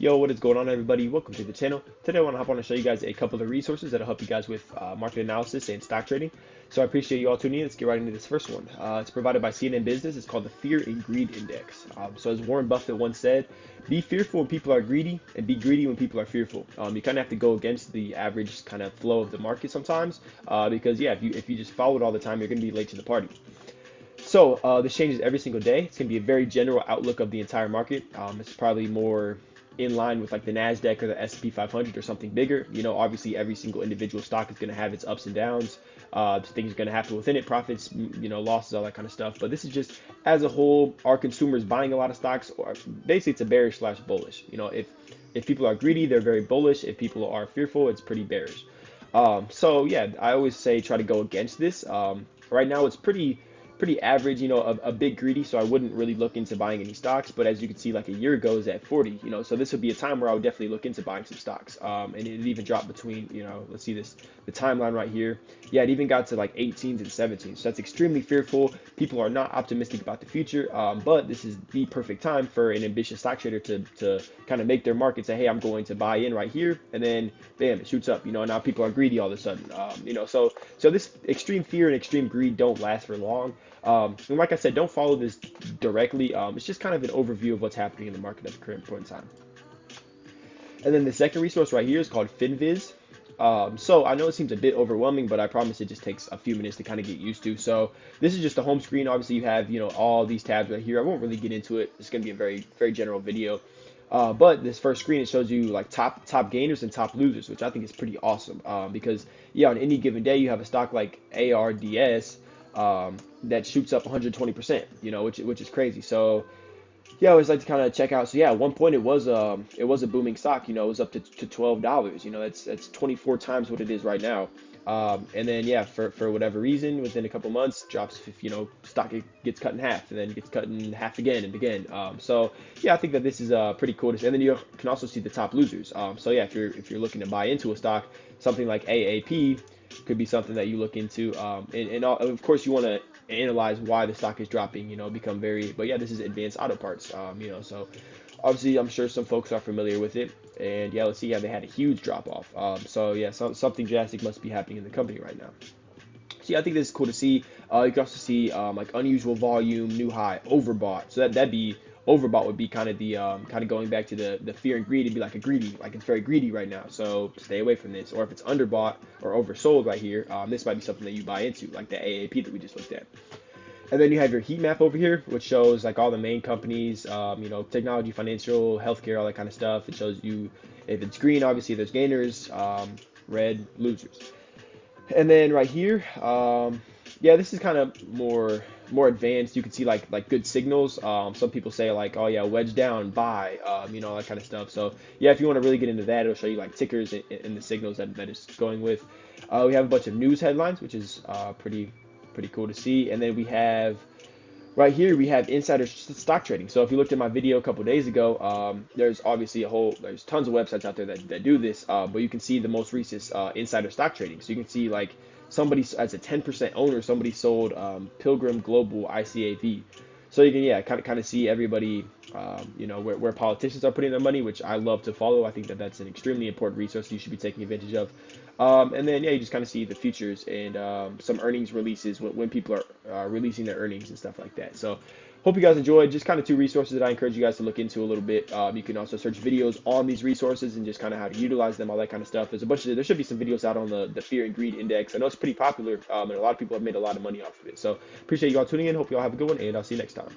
Yo, what is going on, everybody? Welcome to the channel. Today I want to hop on and show you guys a couple of resources that'll help you guys with market analysis and stock trading. So I appreciate you all tuning in. Let's get right into this first one. It's provided by CNN Business. It's called the Fear and Greed Index. So as Warren Buffett once said, be fearful when people are greedy and be greedy when people are fearful. You kind of have to go against the average kind of flow of the market sometimes because yeah, if you just follow it all the time, you're going to be late to the party. So this changes every single day. It's going to be a very general outlook of the entire market. It's probably more in line with like the Nasdaq or the S&P 500 or something bigger. Obviously every single individual stock is going to have its ups and downs. Things are going to happen within it, profits, losses, all that kind of stuff. But this is just as a whole, are consumers buying a lot of stocks, or basically it's a bearish slash bullish. If people are greedy, they're very bullish. If people are fearful, it's pretty bearish. So yeah, I always say try to go against this. Right now it's pretty average, a bit greedy, so I wouldn't really look into buying any stocks. But as you can see, like a year ago is at 40, so this would be a time where I would definitely look into buying some stocks. And it even dropped between, let's see the timeline right here. Yeah, it even got to like 18s and 17s. So that's extremely fearful. People are not optimistic about the future, but this is the perfect time for an ambitious stock trader to kind of make their market say, hey, I'm going to buy in right here, and then bam, it shoots up. Now people are greedy all of a sudden. So this extreme fear and extreme greed don't last for long. And like I said, don't follow this directly. It's just kind of an overview of what's happening in the market at the current point in time. And then the second resource right here is called FinFiz. So I know it seems a bit overwhelming, but I promise it just takes a few minutes to kind of get used to. So this is just the home screen. Obviously, you have all these tabs right here. I won't really get into it. It's going to be a very very general video. But this first screen, it shows you like top gainers and top losers, which I think is pretty awesome. Because yeah, on any given day, you have a stock like ARDS that shoots up 120%, which is crazy. So yeah, I always like to kind of check out. So yeah, at one point it was a booming stock. It was up to $12. That's 24 times what it is right now. And then yeah, for whatever reason, within a couple months, drops. Stock gets cut in half, and then gets cut in half again and again. So yeah, I think that this is pretty cool. And then you can also see the top losers. So yeah, if you're looking to buy into a stock, something like AAP could be something that you look into. And of course you want to analyze why the stock is dropping. But yeah, this is advanced auto parts. So obviously I'm sure some folks are familiar with it. And yeah, let's see. Yeah, they had a huge drop off. So yeah, something drastic must be happening in the company right now. So yeah, I think this is cool to see. You can also see like unusual volume, new high, overbought. So that'd be overbought would be kind of the kind of going back to the fear and greed. It'd be like a greedy, like it's very greedy right now. So stay away from this. Or if it's underbought or oversold right here, this might be something that you buy into, like the AAP that we just looked at. And then you have your heat map over here, which shows like all the main companies, technology, financial, healthcare, all that kind of stuff. It shows you if it's green, obviously there's gainers, red, losers. And then right here, yeah, this is kind of more advanced. You can see like good signals. Some people say like, oh yeah, wedge down, buy, all that kind of stuff. So yeah, if you want to really get into that, it'll show you like tickers and the signals that it's going with. We have a bunch of news headlines, which is pretty cool to see. And then we have right here we have insider stock trading. So if you looked at my video a couple days ago, there's obviously there's tons of websites out there that do this, but you can see the most recent insider stock trading. So you can see like somebody as a 10% owner, somebody sold Pilgrim Global ICAV. So you can kind of see everybody, where politicians are putting their money, which I love to follow. I think that that's an extremely important resource you should be taking advantage of. And then yeah, you just kind of see the futures and some earnings releases when people are releasing their earnings and stuff like that. So hope you guys enjoyed. Just kind of two resources that I encourage you guys to look into a little bit. You can also search videos on these resources and just kind of how to utilize them, all that kind of stuff. There should be some videos out on the fear and greed index. I know it's pretty popular, and a lot of people have made a lot of money off of it. So appreciate you all tuning in. Hope you all have a good one, and I'll see you next time.